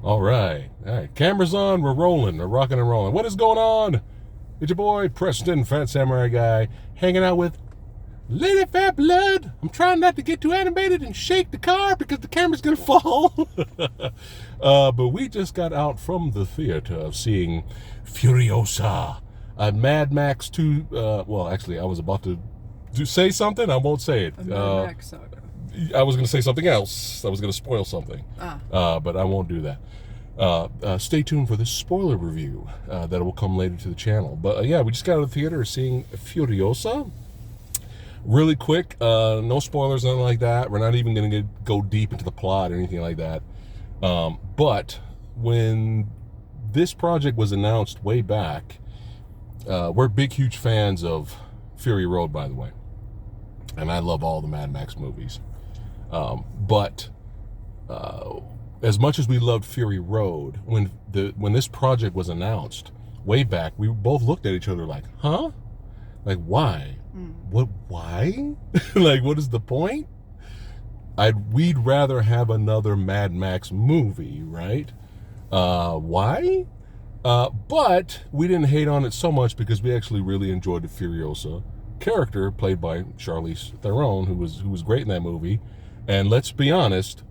All right. Cameras on. We're rolling. We're rocking and rolling. What is going on? It's your boy, Preston, Phat SamuraiGuy, hanging out with Lady Fat Blood. I'm trying not to get too animated and shake the car because the camera's going to fall. But we just got out from the theater of seeing Furiosa. Mad Max 2. Well, actually, I was about to say something. I won't say it. A Mad Max Saga. I was going to say something else. I was going to spoil something. But I won't do that. Stay tuned for this spoiler review that will come later to the channel. But yeah, we just got out of the theater seeing Furiosa. Really quick, no spoilers, nothing like that. We're not even going to go deep into the plot or anything like that. But when this project was announced way back, we're big, huge fans of Fury Road, by the way. And I love all the Mad Max movies. But as much as we loved Fury Road, when this project was announced way back, we both looked at each other like, huh? Like, why? What? Why? Like, what is the point? We'd rather have another Mad Max movie, right? Why? But we didn't hate on it so much because we actually really enjoyed the Furiosa character played by Charlize Theron, who was great in that movie. And let's be honest,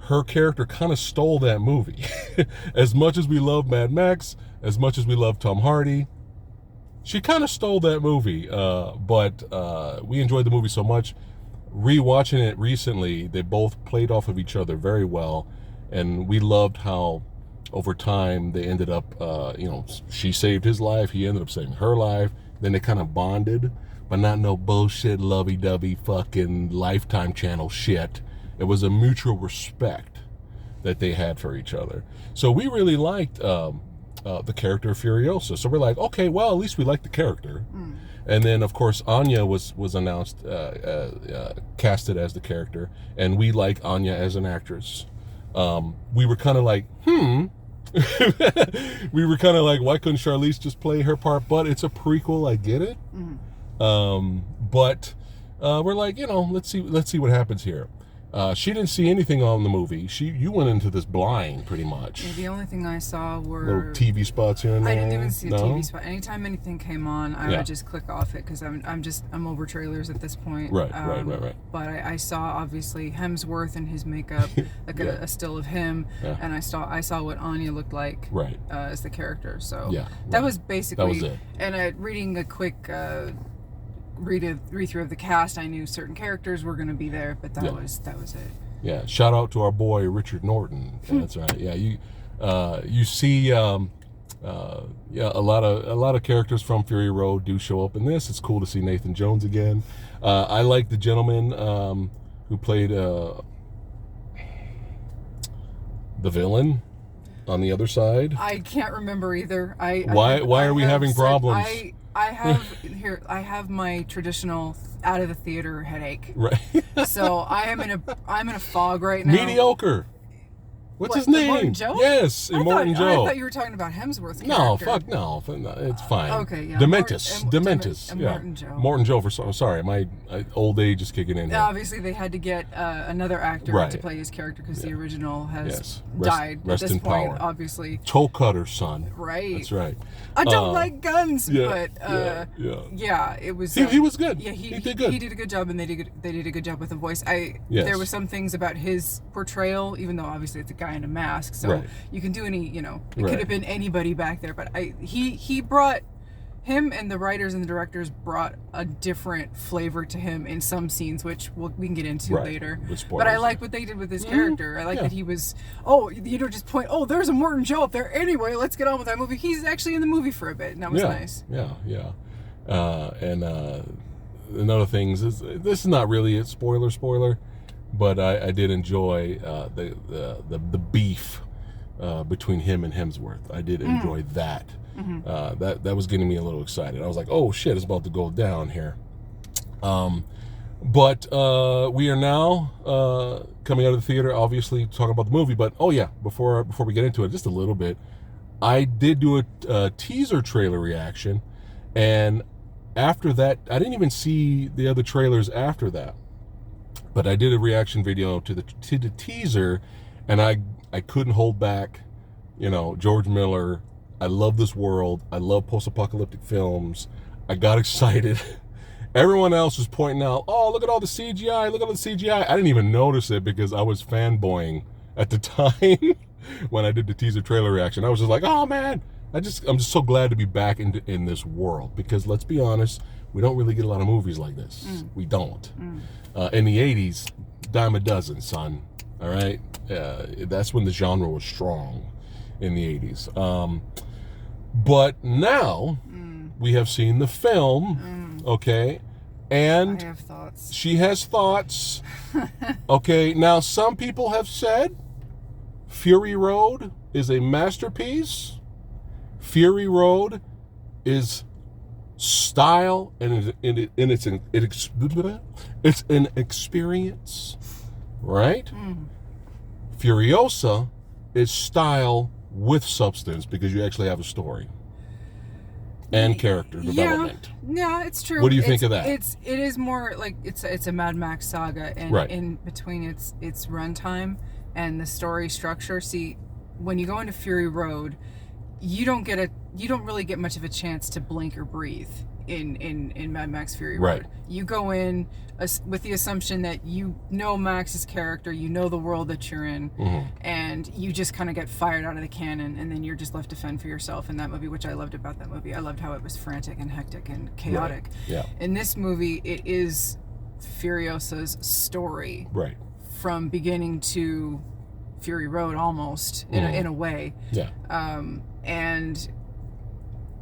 her character kind of stole that movie. As much as we love Mad Max, as much as we love Tom Hardy, she kind of stole that movie. But we enjoyed the movie so much. Rewatching it recently, they both played off of each other very well. And we loved how over time they ended up, she saved his life, he ended up saving her life. Then they kind of bonded, but not no bullshit lovey-dovey fucking Lifetime channel shit. It was a mutual respect that they had for each other. So we really liked the character of Furiosa. So we're like, okay, well, at least we like the character. And then, of course, Anya was announced, casted as the character, and we like Anya as an actress. We were kind of like, we were kind of like, why couldn't Charlize just play her part? But it's a prequel, I get it. But we're like, let's see what happens here. She didn't see anything on the movie. You went into this blind, pretty much. Yeah, the only thing I saw were little TV spots here and there. I didn't even see a TV spot. Anytime anything came on, I would just click off it because I'm over trailers at this point. Right. But I saw obviously Hemsworth and his makeup, like a still of him, and I saw what Anya looked like as the character. So that was basically. That was it. And reading a quick. Read through of the cast, I knew certain characters were going to be there, but that was it. Yeah, shout out to our boy Richard Norton. That's right. Yeah, you see, a lot of characters from Fury Road do show up in this. It's cool to see Nathan Jones again. I like the gentleman who played the villain on the other side. I can't remember either. Why are we having problems? I have my traditional out of the theater headache. Right. So I'm in a fog right now. Mediocre. What's his name? Immortan Joe? Yes, Immortan Joe. I thought you were talking about Hemsworth's character. No, fuck no. It's fine. Okay, yeah. Dementus. Immortan Joe. Immortan Joe. Sorry, my old age is kicking in here. Obviously, they had to get another actor to play his character because the original has died. Rest at this in point, power. Obviously. Toe Cutter's son. Right. That's right. I don't like guns, but it was. He was good. Yeah, he did good. He did a good job, and they did a good job with the voice. There were some things about his portrayal, even though obviously it's a guy in a mask. So you can do any, it could have been anybody back there, but he brought him, and the writers and the directors brought a different flavor to him in some scenes, which we can get into later. But I like what they did with his character. I like that he was, just point, there's a Immortan Joe up there. Anyway, let's get on with that movie. He's actually in the movie for a bit, and that was nice. Yeah. And another thing is, this is not really a spoiler, but I did enjoy the beef between him and Hemsworth. I did enjoy that. That was getting me a little excited. I was like, oh shit, it's about to go down here. But we are now coming out of the theater, obviously talking about the movie. But before we get into it, just a little bit, I did do a teaser trailer reaction, and after that, I didn't even see the other trailers after that. But I did a reaction video to the teaser, And I couldn't hold back. You know, George Miller, I love this world. I love post-apocalyptic films. I got excited. Everyone else was pointing out, oh, look at all the CGI, look at all the CGI. I didn't even notice it because I was fanboying at the time when I did the teaser trailer reaction. I was just like, oh man, I'm just so glad to be back in this world, because let's be honest, we don't really get a lot of movies like this. We don't. In the 80s, dime a dozen, son. All right? That's when the genre was strong, in the 80s. But now we have seen the film, okay? And I have thoughts. She has thoughts. Okay, now some people have said Fury Road is a masterpiece. Fury Road is style, and it's an experience, right? Furiosa is style with substance, because you actually have a story and character development. Yeah, it's true. What do you think of that? It is more like it's a Mad Max saga, and in between its runtime and the story structure. See, when you go into Fury Road, you don't really get much of a chance to blink or breathe in Mad Max Fury Road. You go in with the assumption that you know Max's character, you know the world that you're in, and you just kind of get fired out of the cannon, and then you're just left to fend for yourself in that movie, which I loved about that movie. I loved how it was frantic and hectic and chaotic. In this movie, it is Furiosa's story, from beginning to Fury Road, almost in a way. And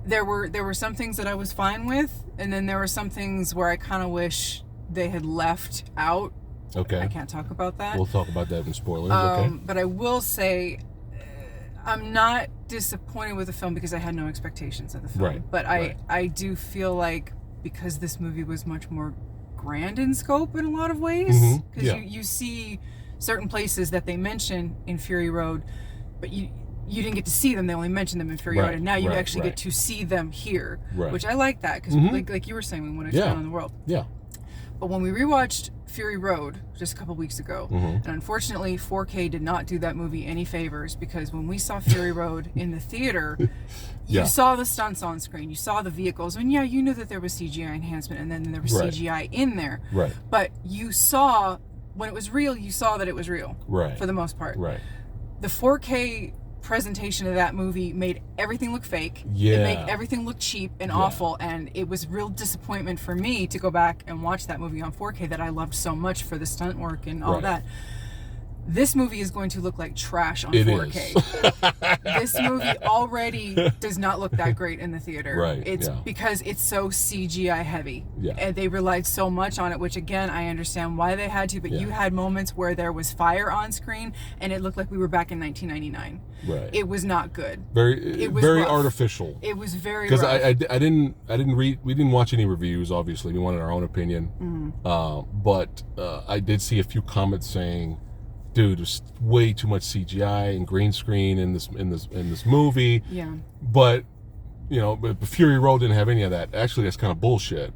there were some things that I was fine with, and then there were some things where I kind of wish they had left out. Okay. I can't talk about that. We'll talk about that in spoilers. Okay. But I will say, I'm not disappointed with the film because I had no expectations of the film. But I do feel like, because this movie was much more grand in scope in a lot of ways, because you see certain places that they mention in Fury Road, but you didn't get to see them. They only mentioned them in Fury Road, and now you actually get to see them here, which I like that, because like you were saying, we want to expand on the world. But when we rewatched Fury Road just a couple weeks ago, and unfortunately 4K did not do that movie any favors, because when we saw Fury Road in the theater, you saw the stunts on screen, you saw the vehicles, and you knew that there was CGI enhancement, and then there was CGI in there. But you saw, when it was real, you saw that it was real, for the most part. The 4K presentation of that movie made everything look fake. It made everything look cheap and awful, and it was real disappointment for me to go back and watch that movie on 4K that I loved so much for the stunt work and all that. This movie is going to look like trash on 4K. This movie already does not look that great in the theater. It's because it's so CGI heavy. And they relied so much on it, which again, I understand why they had to, but you had moments where there was fire on screen and it looked like we were back in 1999. It was not good. Very rough. Artificial. It was very rough. Because I didn't read, we didn't watch any reviews, obviously. We wanted our own opinion. But I did see a few comments saying, dude, there's way too much CGI and green screen in this movie. But but Fury Road didn't have any of that. Actually, that's kind of bullshit.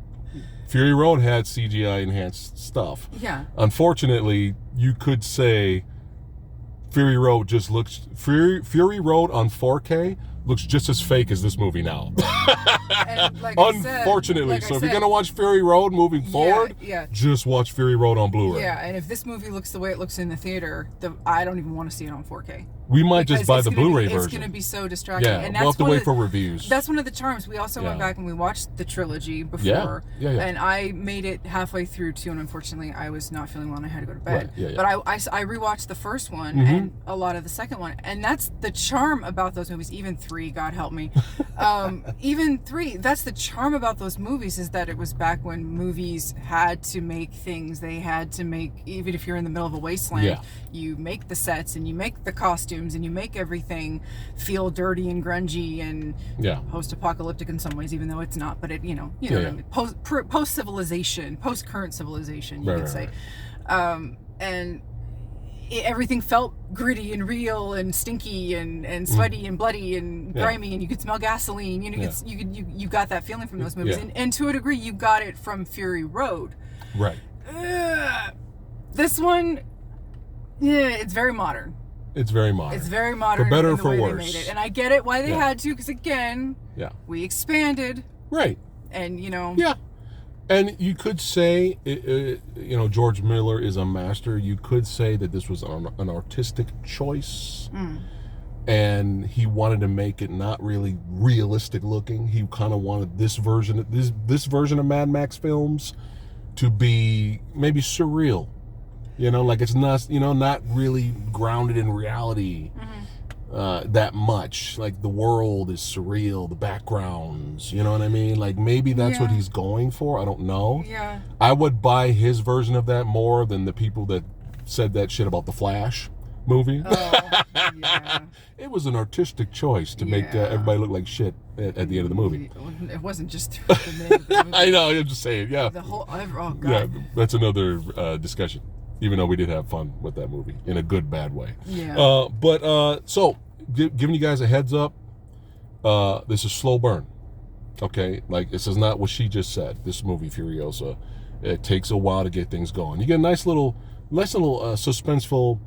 Fury Road had CGI enhanced stuff. Unfortunately, you could say Fury Road just looks Fury Road on 4K looks just as fake as this movie now. And like unfortunately. So if you're gonna watch Fury Road moving forward, just watch Fury Road on Blu-ray. And if this movie looks the way it looks in the theater, I don't even want to see it on 4K. We might just buy the Blu-ray version. It's going to be so distracting. And we'll have to wait for reviews. That's one of the charms. We also went back and we watched the trilogy before. And I made it halfway through too, and unfortunately I was not feeling well and I had to go to bed. But I rewatched the first one and a lot of the second one. And that's the charm about those movies. Even 3, God help me. Even 3, that's the charm about those movies, is that it was back when movies had to make things. They had to make, even if you're in the middle of a wasteland, you make the sets and you make the costumes and you make everything feel dirty and grungy and post-apocalyptic in some ways, even though it's not. But it, you know what I mean? Post-civilization, post-current civilization, you could say. And everything felt gritty and real and stinky and sweaty and bloody and grimy, and you could smell gasoline. You got that feeling from those movies, and to a degree, you got it from Fury Road. Right. This one, it's very modern. It's very modern. It's very modern. For better in or the for way worse. They made it. And I get it why they had to, because again, we expanded. Right. And, you know. Yeah. And you could say, you know, George Miller is a master. You could say that this was an artistic choice. And he wanted to make it not really realistic looking. He kind of wanted this version of Mad Max films to be maybe surreal. You know, like it's not, you know, not really grounded in reality that much. Like the world is surreal, the backgrounds, you know what I mean? Like maybe that's what he's going for. I don't know. Yeah. I would buy his version of that more than the people that said that shit about the Flash movie. Oh, yeah. It was an artistic choice to make everybody look like shit at the end of the movie. It wasn't just the name of the movie. I know, I'm just saying, yeah. The whole, oh, God. Yeah, that's another discussion. Even though we did have fun with that movie in a good, bad way. Yeah. So, giving you guys a heads up, this is slow burn. Okay? Like, this is not what she just said. This movie, Furiosa, it takes a while to get things going. You get a nice little suspenseful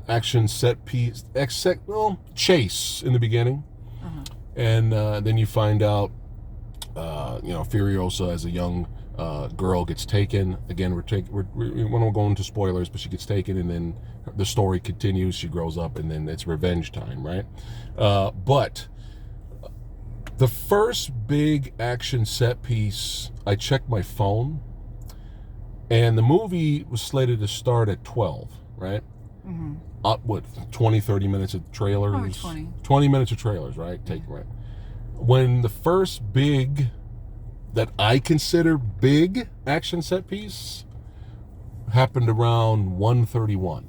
action set piece, chase in the beginning. And then you find out, you know, Furiosa as a young girl gets taken. Again, we won't go into spoilers, but she gets taken, and then the story continues. She grows up, and then it's revenge time, right? But the first big action set piece, I checked my phone, and the movie was slated to start at 12, right? What, 20, 30 minutes of trailers? Probably 20. 20 minutes of trailers, right? Right. When the first big, that I consider big action set piece happened around 1:31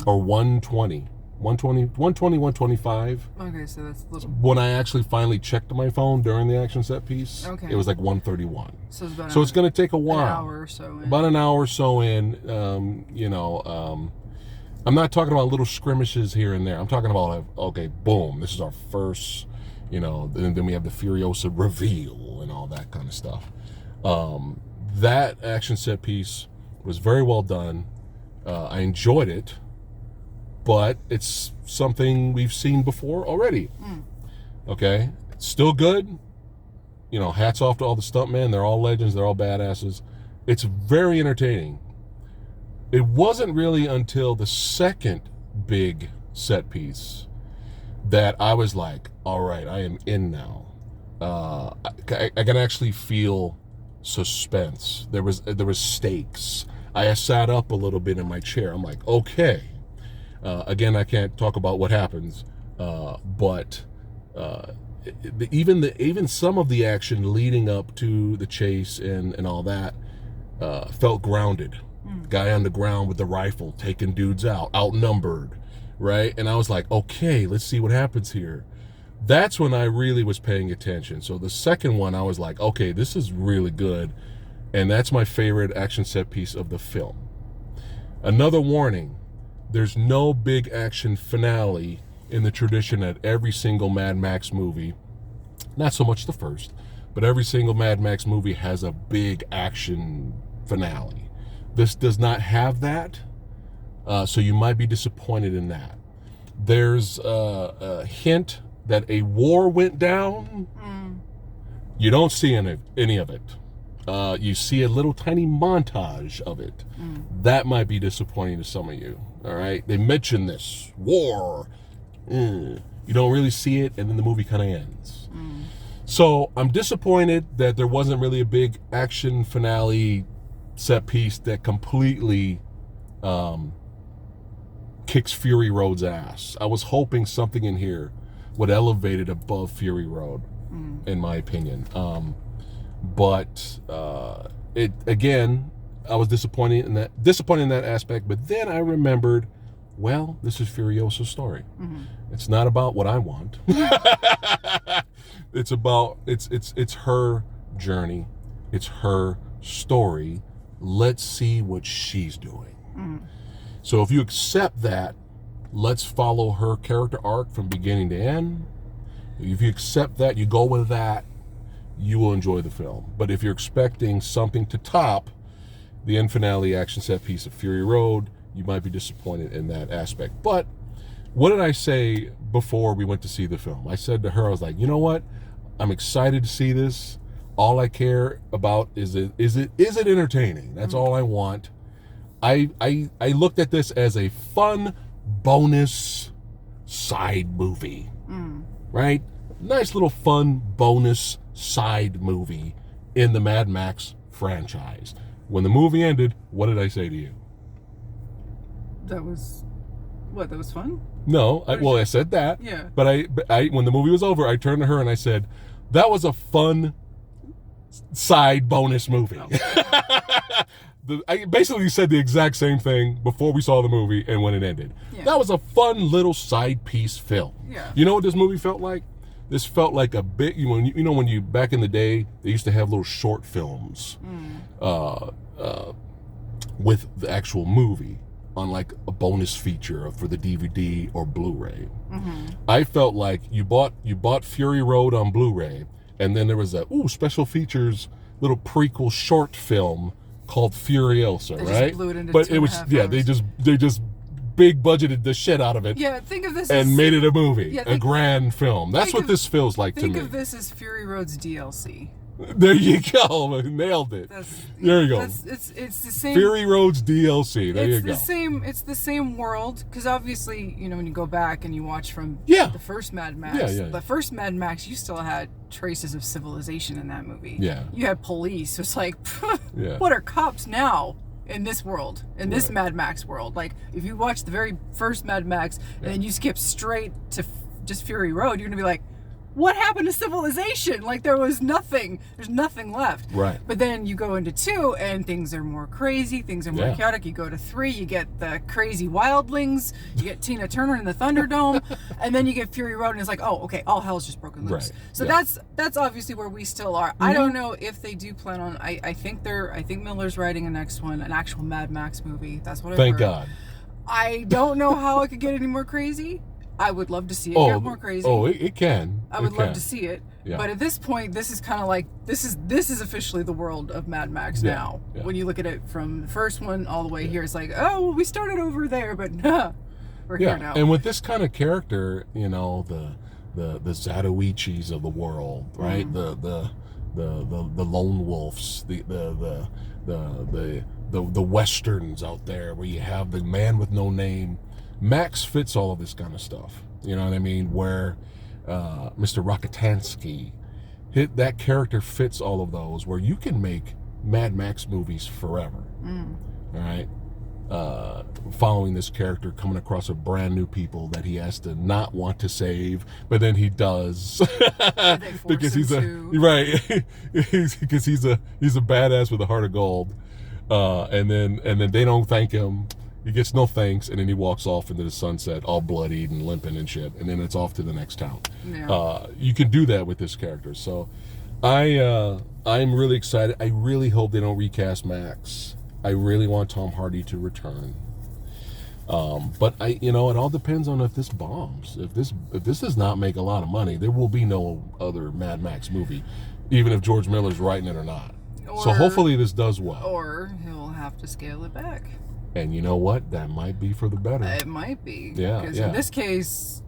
or 1:20. 1:25. Okay, so that's a little... When I actually finally checked my phone during the action set piece, it was like 1:31. So it's going to take a while. An hour or so in. About an hour or so in. You know, I'm not talking about little skirmishes here and there. I'm talking about, okay, boom, this is our first, you know, then we have the Furiosa reveal and all that kind of stuff. That action set piece was very well done. I enjoyed it. But it's something we've seen before already. Okay? It's still good. You know, hats off to all the stuntmen. They're all legends. They're all badasses. It's very entertaining. It wasn't really until the second big set piece that I was like, all right, I am in now. I can actually feel suspense. There was stakes. I sat up a little bit in my chair. I'm like, okay. Again, I can't talk about what happens, but even some of the action leading up to the chase and all that felt grounded. Guy on the ground with the rifle taking dudes out, outnumbered, right? And I was like, okay, let's see what happens here. That's when I really was paying attention. So the second one, I was like, okay, this is really good, and that's my favorite action set piece of the film. Another warning. There's no big action finale in the tradition that every single Mad Max movie, not so much the first, but every single Mad Max movie has a big action finale. This does not have that, so you might be disappointed in that. There's a hint that a war went down. You don't see any of it. You see a little tiny montage of it. That might be disappointing to some of you. All right, they mention this war. You don't really see it, and then the movie kind of ends. So I'm disappointed that there wasn't really a big action finale set piece that completely kicks Fury Road's ass. I was hoping something in here would elevate it above Fury Road, in my opinion. But it again, I was disappointed in that aspect. But then I remembered, well, this is Furiosa's story. It's not about what I want. It's about it's her journey. It's her story. Let's see what she's doing. So if you accept that, let's follow her character arc from beginning to end. If you accept that, you go with that, you will enjoy the film. But if you're expecting something to top the end finale action set piece of Fury Road, you might be disappointed in that aspect. But what did I say before we went to see the film? I said to her, I was like, you know what? I'm excited to see this. All I care about is it entertaining? That's all I want. I looked at this as a fun bonus side movie, right? Nice little fun bonus side movie in the Mad Max franchise. When the movie ended, what did I say to you? That was fun? No, I said that. Yeah. But I when the movie was over, I turned to her and I said, that was a fun side bonus movie. Oh. I basically said the exact same thing before we saw the movie and when it ended. Yeah. That was a fun little side piece film. Yeah. You know what this movie felt like? This felt like a bit, when you back in the day, they used to have little short films with the actual movie on like a bonus feature for the DVD or Blu-ray. I felt like you bought Fury Road on Blu-ray, and then there was a special features little prequel short film called Furiosa, right? Just blew it into but it was they just big budgeted the shit out of it. Yeah, think of this and as, made it a movie, yeah, a grand film. That's what this feels like to me. Think of this as Fury Road's DLC. There you go, nailed it. There you go. It's the same. Fury Road's DLC. There you go. It's the same world, because obviously, when you go back and you watch from the first Mad Max, the first Mad Max, you still had traces of civilization in that movie. Yeah. You had police. So it's like, what are cops now in this world, in this Mad Max world? Like, if you watch the very first Mad Max and then you skip straight to just Fury Road, you're gonna be like, what happened to civilization? Like, there's nothing left. Right. But then you go into 2 and things are more crazy, things are more chaotic. You go to 3, you get the crazy wildlings, you get Tina Turner in the Thunderdome, and then you get Fury Road, and it's like, oh, okay, all hell's just broken loose. Right. So that's obviously where we still are. I don't know if they do plan on, I think Miller's writing a next one, an actual Mad Max movie. That's what I've heard. Thank God. I don't know how it could get any more crazy. I would love to see it get more crazy. Oh, it can. I would love to see it. Yeah. But at this point, this is kind of like, this is officially the world of Mad Max now. Yeah. When you look at it from the first one all the way here, it's like, oh, well, we started over there, but we're here now. And with this kind of character, the Zatoichis of the world, right? The lone wolves, the westerns out there, where you have the man with no name. Max fits all of this kind of stuff. You know what I mean? Where Mr. Rockatansky, that character fits all of those, where you can make Mad Max movies forever. All right? Following this character, coming across a brand new people that he has to not want to save, but then he does. Because he's because he's a badass with a heart of gold. And then they don't thank him. He gets no thanks, and then he walks off into the sunset, all bloodied and limping and shit, and then it's off to the next town. Yeah. You can do that with this character, so I'm really excited. I really hope they don't recast Max. I really want Tom Hardy to return. But it all depends on if this bombs. If this does not make a lot of money, there will be no other Mad Max movie, even if George Miller's writing it or not. So hopefully this does well. Or he'll have to scale it back. And you know what? That might be for the better. It might be. Yeah. Because in this case,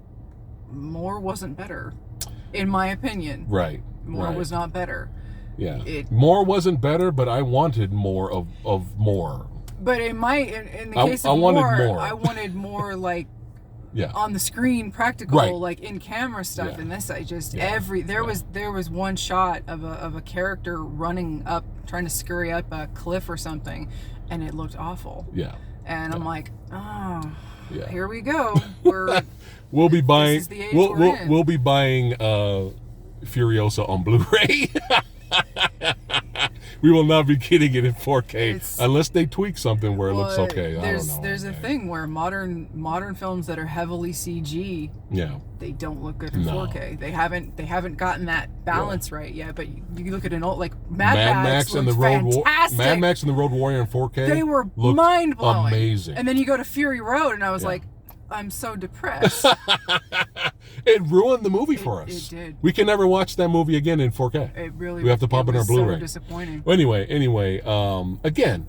more wasn't better, in my opinion. Right. More was not better. Yeah. More wasn't better, but I wanted more of more. But in the case of more, I wanted more like on the screen, practical, like in camera stuff. And this, I just there was one shot of a character running up, trying to scurry up a cliff or something, and it looked awful. Yeah. And I'm like, here we go. We'll be buying we'll be buying Furiosa on Blu-ray. We will not be getting it in 4K unless they tweak something where it looks okay. I don't know. There's a thing where modern films that are heavily CG, they don't look good in 4K. They haven't gotten that balance right yet. But you look at an old like Mad Max and the Mad Max and the Road Warrior in 4K. They were mind blowing, amazing. And then you go to Fury Road, and I was like, I'm so depressed. It ruined the movie for us. It did. We can never watch that movie again in 4K. It really. We have to pop in our Blu-ray. So disappointing. Well, anyway. Again,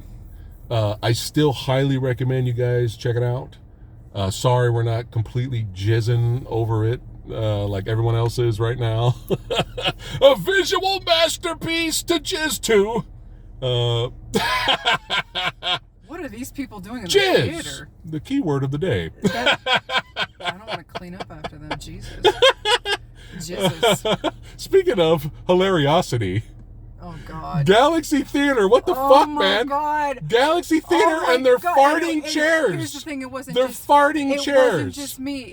I still highly recommend you guys check it out. Sorry we're not completely jizzing over it like everyone else is right now. A visual masterpiece to jizz to. What are these people doing in the jizz, theater? the key word of the day. I don't want to clean up after them. Jesus. Jesus. Speaking of hilariosity. Oh, God. Galaxy Theater, what the fuck, man? Oh, my God. Galaxy Theater, and they're farting chairs. Here's the thing, it wasn't they're just... farting chairs. It wasn't just me.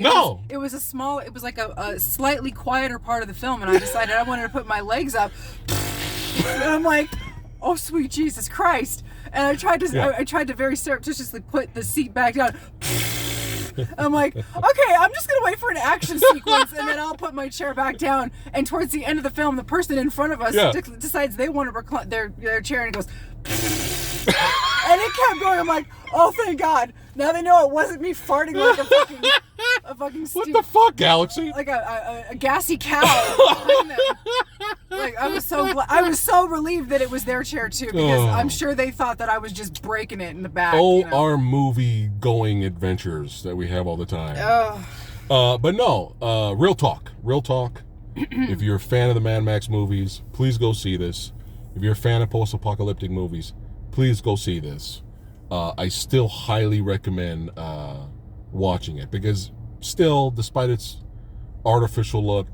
It was like a slightly quieter part of the film, and I decided I wanted to put my legs up. And I'm like, oh, sweet Jesus Christ. And I tried to very surreptitiously put the seat back down. I'm like, okay, I'm just gonna wait for an action sequence, and then I'll put my chair back down. And towards the end of the film, the person in front of us decides they want to recline their chair, and it goes, and it kept going. I'm like, oh, thank God! Now they know it wasn't me farting like a fucking what the fuck, Galaxy? Like a gassy cow. Like I was so relieved that it was their chair too, because I'm sure they thought that I was just breaking it in the back. Our movie going adventures that we have all the time. But no, real talk. If you're a fan of the Mad Max movies, please go see this. If you're a fan of post-apocalyptic movies, please go see this. I still highly recommend watching it, because still, despite its artificial look,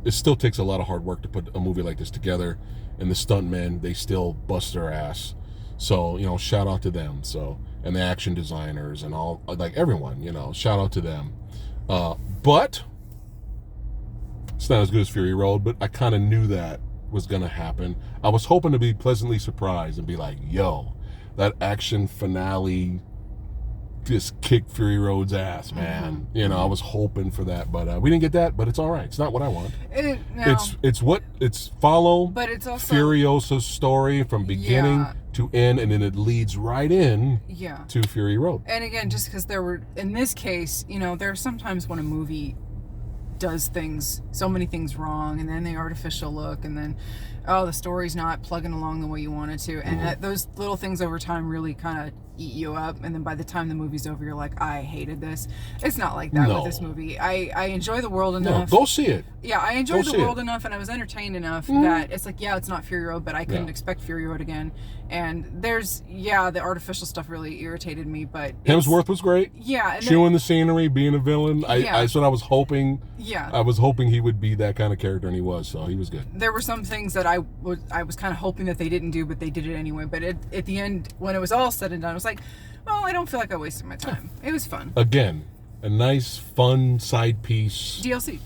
it still takes a lot of hard work to put a movie like this together, and the stuntmen, they still bust their ass. So, shout out to them. So, and the action designers and all, like everyone, shout out to them. But it's not as good as Fury Road, but I kind of knew that was going to happen. I was hoping to be pleasantly surprised and be like, yo, that action finale just kicked Fury Road's ass, man. I was hoping for that, but we didn't get that. But it's all right. It's not what I want. It's follow. But it's also Furiosa's story from beginning to end, and then it leads right in to Fury Road. And again, just because there were, in this case, there are sometimes when a movie does so many things wrong, and then the artificial look, and then the story's not plugging along the way you want it to, and those little things over time really kind of eat you up, and then by the time the movie's over, you're like, I hated this. It's not like that with this movie. I enjoy the world enough. No, go see it. Yeah, I enjoyed the world enough, and I was entertained enough that it's like, it's not Fury Road, but I couldn't expect Fury Road again. And there's, the artificial stuff really irritated me, but Hemsworth was great. Yeah. Chewing the scenery, being a villain. That's what I was hoping. Yeah. I was hoping he would be that kind of character, and he was, so he was good. There were some things that I was kind of hoping that they didn't do, but they did it anyway. But at the end, when it was all said and done, I was like, well, I don't feel like I wasted my time. It was fun. Again, a nice, fun side piece. DLC.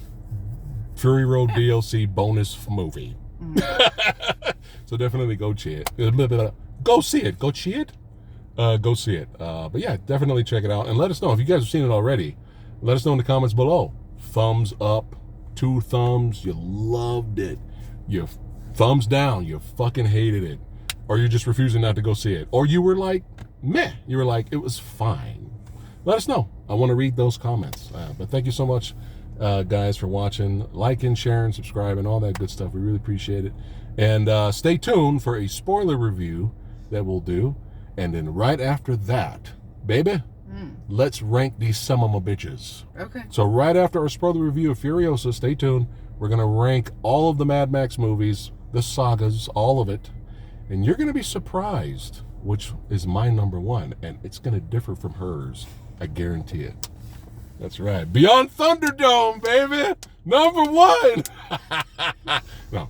Fury Road DLC bonus movie. So definitely go see it. Go see it. Go see it. Go see it. But yeah, definitely check it out. And let us know if you guys have seen it already. Let us know in the comments below. Thumbs up, 2 thumbs, you loved it. You thumbs down, you fucking hated it. Or you're just refusing not to go see it. Or you were like, meh. You were like, it was fine. Let us know. I want to read those comments. But thank you so much, guys, for watching, liking, sharing, subscribing, all that good stuff. We really appreciate it. And stay tuned for a spoiler review that we'll do. And then right after that, baby, let's rank these some of my bitches. Okay. So right after our spoiler review of Furiosa, stay tuned. We're going to rank all of the Mad Max movies, the sagas, all of it. And you're going to be surprised which is my number 1. And it's going to differ from hers. I guarantee it. That's right. Beyond Thunderdome, baby. Number 1. No,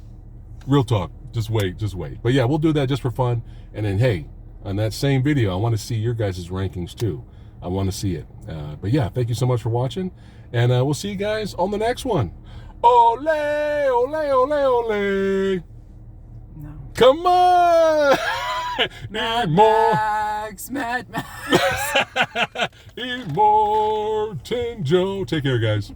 real talk. Just wait. But yeah, we'll do that just for fun. And then, hey, on that same video, I want to see your guys' rankings too. I want to see it. But yeah, thank you so much for watching. And we'll see you guys on the next one. Ole, ole, ole, ole. No. Come on. Mad Max. Need more Tinjo. Take care, guys.